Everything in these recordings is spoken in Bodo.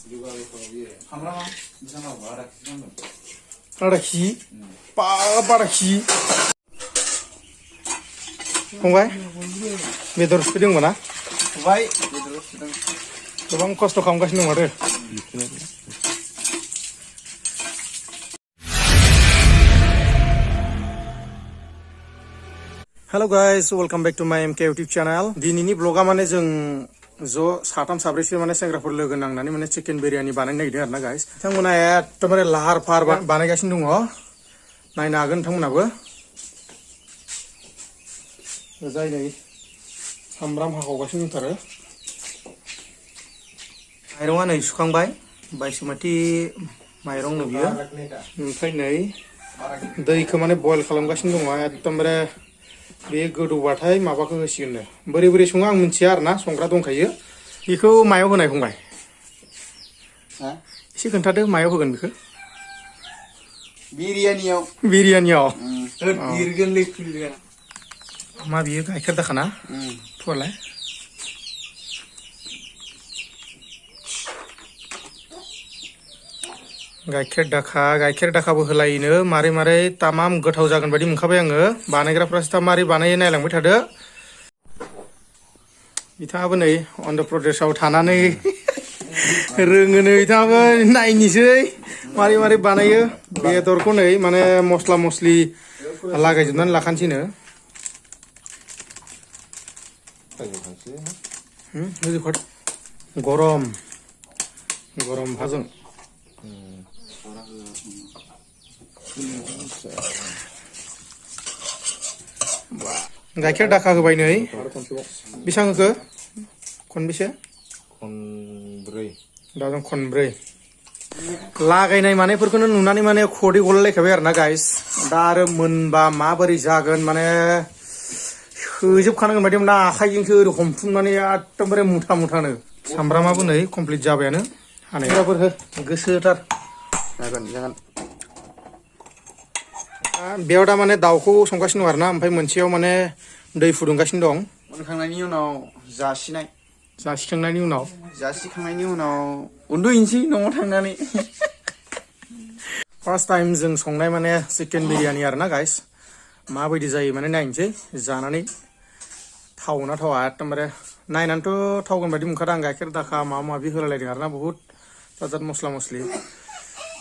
Ada ki, para ki. Fungबाय बेदर सुदों मोना फुबाय बेदर सुदों गोबां खस्थ' खालामगासिनो दं आरो Hello guys, welcome back to my MK YouTube channel. दिनैनि ब्लगा माने जों ज' साथाम साब्रैसो माने सेंग्राफोर लोगो नांनानै माने चिकेन बिरियानी बानायनो नागिरदों आरोना गाइस। बिथांमोना एकदमबारे लाहार फाहार बानायगासिनो दङ। नायनो हागोन बिथांमोनाबो। जाय नै सामब्राम हाखावगासिनो दंथारो। माइरङा नै सुखांबाय। बायसुमती माइरं नो बियो। ओमफ्राय नै दैखौ माने बयल खालामगासिनो दङ एकदमबारे बे गोदौबाथाय माबाखौ होसिगोननो बोरै बोरै सङो आं मिथिया आरोना संग्रा दंखायो बेखौ मायाव होनाय फंबाय एसे खोन्थादो मायाव होगोन बेखौ बिरियानियाव बिरगोनलै फुलगोन मा बियो गाइखेर दाखाना फुवालाय गाइखेर दाखाबो होलायनो मारै मारै तामाम गोथाव जागोन बायदि मोनखाबाय आङो बानायग्राफ्रासो दा मारै बानायो नायलांबाय थादो बिथाङाबो नै अन्ध्र प्रदेशआव थानानै रोङोनो बिथाङाबो नायनिसै मारै मारै बानायो बेदरखौ नै माने मस्ला मस्लि लागायजोबनानै लाखानोसैनो गरम भाजों गाइखेर दाखा होबाय नै बेसेबां होखो खनबेसे दाजों खनब्रै लागायनाय मानायफोरखौनो नुनानै माने खदै गलायलायखाबाय आरोना गाइस दा आरो मोनबा माबोरै जागोन माने होजोबखानांगोन बायदि मोनना आखाइजोंसो ओरै हमथुमनानै एकदमबारे मुथा मुथानो सामब्रामाबो नै कमप्लिट जाबायानो हानायफोर हो गोसोथार जागोन बेयाव दा माने दाउखौ संगासिनो दं आरोना ओमफ्राय मोनसेयाव माने दै फुदुंगासिनो दं मोनखांनायनि उनाव जासिखांनायनि उनाव उन्दुहैनोसै न'आव थांनानै फार्स्ट टाइम जों संनाय माने चिकेन बिरियानी आरोना गाइस माबायदि जायो माने नायनोसै जानानै थावना थावा एकदमबारे नायनानैथ' थावगोन बायदि मोनखादों आं गाइखेर दाखा माबा माबि होलायलायदों आरोना बुहुत जाजाद मस्ला मस्लि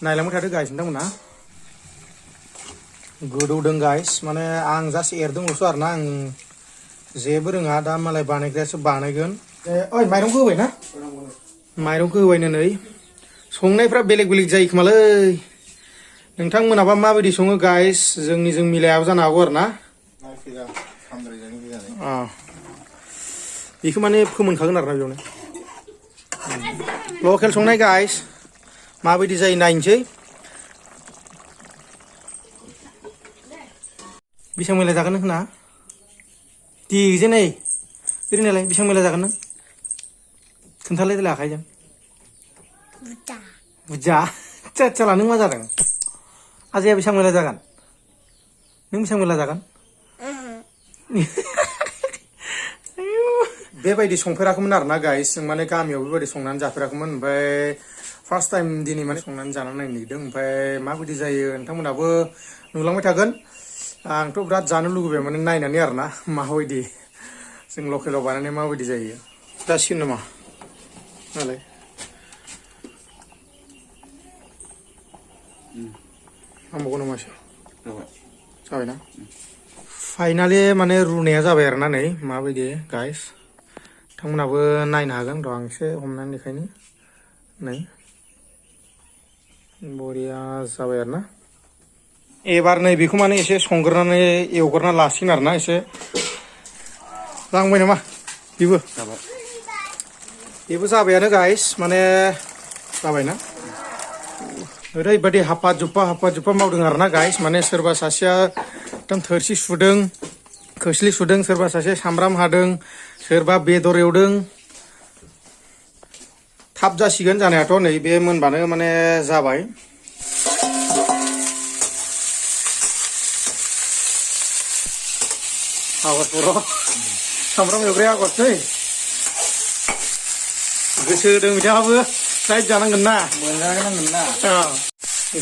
नायलांबाय थादो गाइस नोंथांमोना गोदौदों गाइस माने आं जास्ट एरदोंल'सो आरोना आं जेबो रोङा दा मालाय बानायग्रायासो बानायगोन ओइ माइरंखौ होबाय ना माइरंखौ होबायनो नै संनायफ्रा बेलेग बेलेग जायो खोमालै नोंथांमोनाबा माबायदि सङो गाइस जोंनिजों मिलायाबो जानो हागौ आरोना बेखौ माने फोमोनखागोन आरोना बेयावनो लकेल संनाय गाइस माबायदि जायो नायनोसै बेसेबां मैला जागोन नों होना देजे नै ओरैनोलाय बेसेबां मैला जागोन नों खोन्थालाय देलाय आखाइजों बुरजा चाला नों मा जादों आजाया बेसेबां मैला जागोन नों बेसेबां मैला जागोन बेबायदि संफेराखैमोन आरोना गाइस जों माने गामियाव बेबायदि संनानै जाफेराखैमोन ओमफ्राय फार्स्ट टाइम दिनै माने संनानै जानानै नायनो नागिरदों ओमफ्राय माबायदि जायो नोंथांमोनाबो नुलांबाय थागोन आंथ' बिराद जानो लुगैबाय माने नायनानै आरोना माबायदि जों लकेलाव बानायनाय माबायदि जायो जासिगोन नामा नालाय नांबावगौ नामा एसे जाबायना फाइनालि माने रुनाया जाबाय आरोना नै माबायदि गाइस नोंथांमोनाबो नायनो हागोन र' आं एसे हमनानै देखायनो नै बरिया जाबाय आरोना एबार नै बेखौ माने एसे संग्रोनानै एवग्रोना लासिगोन आरोना एसे लांबाय नामा बेबो जाबायानो गाइस माने जाबायना ओरैबायदि हाफा जुफा मावदों आरोना गाइस माने सोरबा सासेया एकदम थोरसि सुदों खोस्लि सुदों सोरबा सासे सामब्राम हादों सोरबा बेदर एवदों थाब जासिगोन जानायाथ' नै बे मोनबानो माने जाबाय आवाज सामब्राम एवग्राया आगरसै गोसो होदों बिथाङाबो साइड जानांगोन ना मोनजानांगोन ना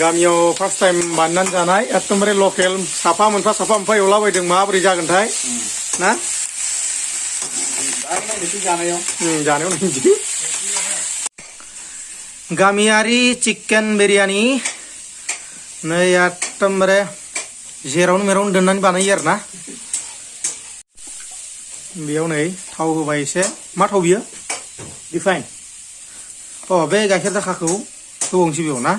गामियाव फार्स्ट टाइम बानायनानै जानाय एकदमबारे लकेल साफा मोनफा एवलाबायदों माबोरै जागोनथाय ना जानायाव जानायाव नायनोसै गामियारि चिकेन बिरियानि नै एकदमबारे जेरावनो मेरावनो दोननानै बानायो आरो ना बेयाव नै थाव होबाय एसे मा थाव बियो रिफाइन बे गाइखेर दाखाखौ होबावनोसै बेयाव ना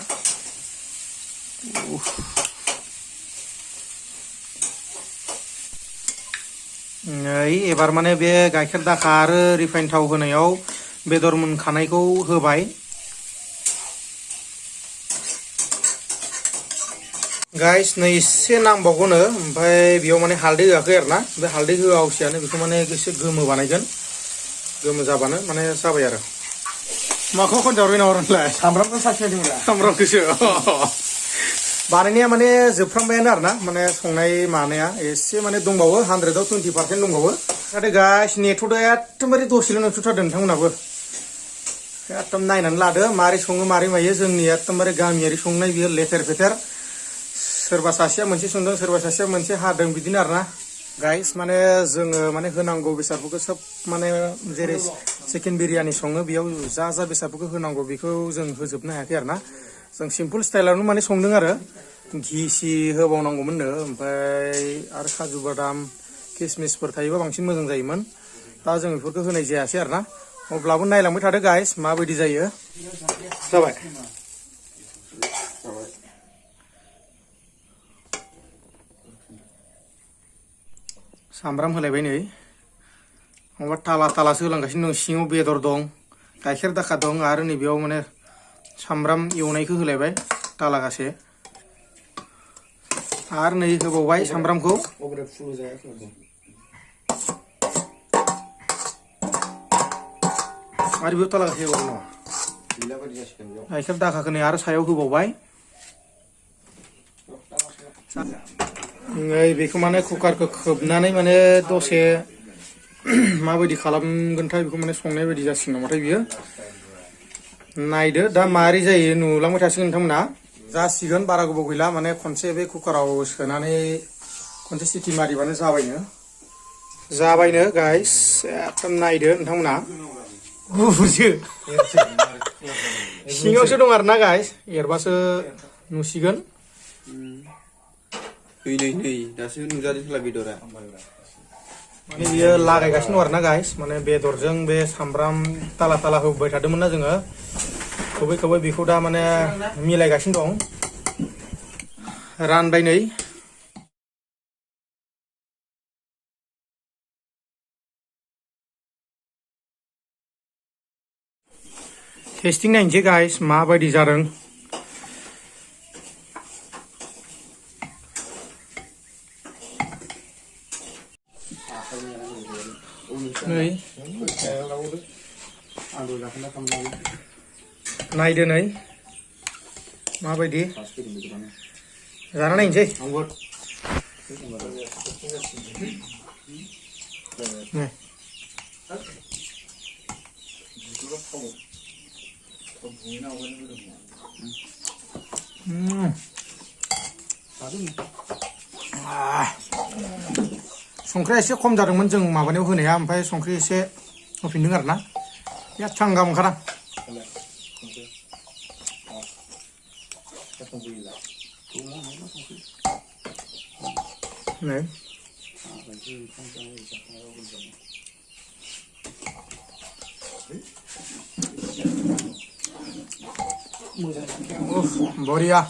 नै एबार माने बे गाइखेर दाखा आरो रिफाइन थाव होनायाव बेदर मोनखानायखौ होबाय गाइस नै एसे नांबावगौनो ओमफ्राय बेयाव माने हालदै होआखै आरो ना बे हालदै होआवसियानो बेखौ माने एसे गोमो बानायगोन गोमो जाबानो माने जाबाय आरो माखौ खनजावबाय नामा नोंलाय सामब्रामखौ साखिनायदोंमोन सामब्रामखौसो बानायनाया माने जोबफ्रामबायानो आरो ना माने संनाय मानाया एसे माने दंबावो 100आव 20% दंबावो नाथाय गाइस नेथ'दो एकदमबारे दसेल' नेथ'थारदों नोंथांमोनाबो एकदम नायनानै लादो मारै सङो मारै मायो जोंनि एकदमबारे गामियारि संनाय बियो लेथेर फेथेर सोरबा सासेया मोनसे संदों सोरबा सासेया मोनसे हादों बिदिनो आरो ना गाइस माने जोङो माने होनांगौ बेसादफोरखौ सब माने जेरै चिकेन बिरियानि सङो बेयाव जा जा बेसादफोरखौ होनांगौ बेखौ जों होजोबनो हायाखै आरो ना जों सिम्पोल स्टाइलावनो माने संदों आरो घिसि होबावनांगौमोननो ओमफ्राय आरो काजु बादाम किसमिसफोर थायोबा बांसिन मोजां जायोमोन दा जों बेफोरखौ होनाय जायासै आरो ना अब्लाबो नायलांबाय थादो गाइस माबायदि जायो जाबाय सामब्राम होलायबाय नै माबा ताला तालासो होलांगासिनो दं सिङाव बेदर दं गाइखेर दाखा दं आरो नैबेयाव माने सामब्राम एवनायखौ होलायबाय तालागासे आरो नै होबावबाय सामब्रामखौ आरो बेयाव तालागासे होबावगोन नामा गाइखेर दाखाखौ नै आरो सायाव होबावबाय नै बेखौ माने कुकारखौ खोबनानै माने दसे माबायदि खालामगोनथाय बेखौ माने संनाय बायदि जासिगोन नामाथाय बियो नायदो दा मारै जायो नुलांबाय थासिगोन नोंथांमोना जासिगोन बारा गोबाव गैला माने खनसे बे कुकाराव सोनानै खनसे सिटि मारिबानो जाबायनो गाइस एकदम नायदो नोंथांमोना गुफुरसो सिङावसो दं आरो ना गाइस एरबासो नुसिगोन नै दासो नुजादों बेदरा माने बियो लागायगासिनो दं आरो ना गाइस माने बेदरजों बे सामब्राम ताला ताला होबाय थादोंमोन ना जोङो खोबै खोबै बेखौ दा माने मिलायगासिनो दं रानबाय नै टेस्टिं नायनोसै गाइस माबायदि जादों नै नायदो नै माबायदि जाना नायनोसै नै संख्रिया एसे खम जादोंमोन जों माबानायाव होनाया ओमफ्राय संख्रि एसे होफिनदों आरो ना बिराद थांगा मोनखादां नै बरिया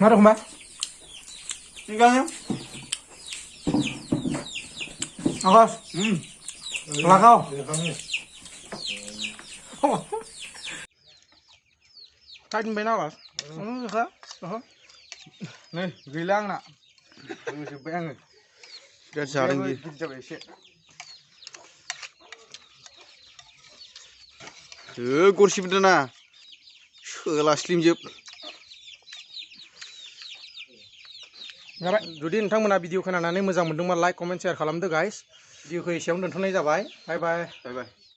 मा रखम बा आकाश लागाव टाइम ना आकाश नै गैला आंना जोब्बाय आङो बिराद जादों गिदिर जाबाय एसे गरसेबो दोना सोलास्लिमजोब जाबाय जुदि नोंथांमोना भिडिअ खोनानानै मोजां मोनदोंबा लाइक कमेन्ट शेयार खालामदो गाइस भिडिअखौ एसेयावनो दोनथ'नाय जाबाय बाय बाय बाय बाय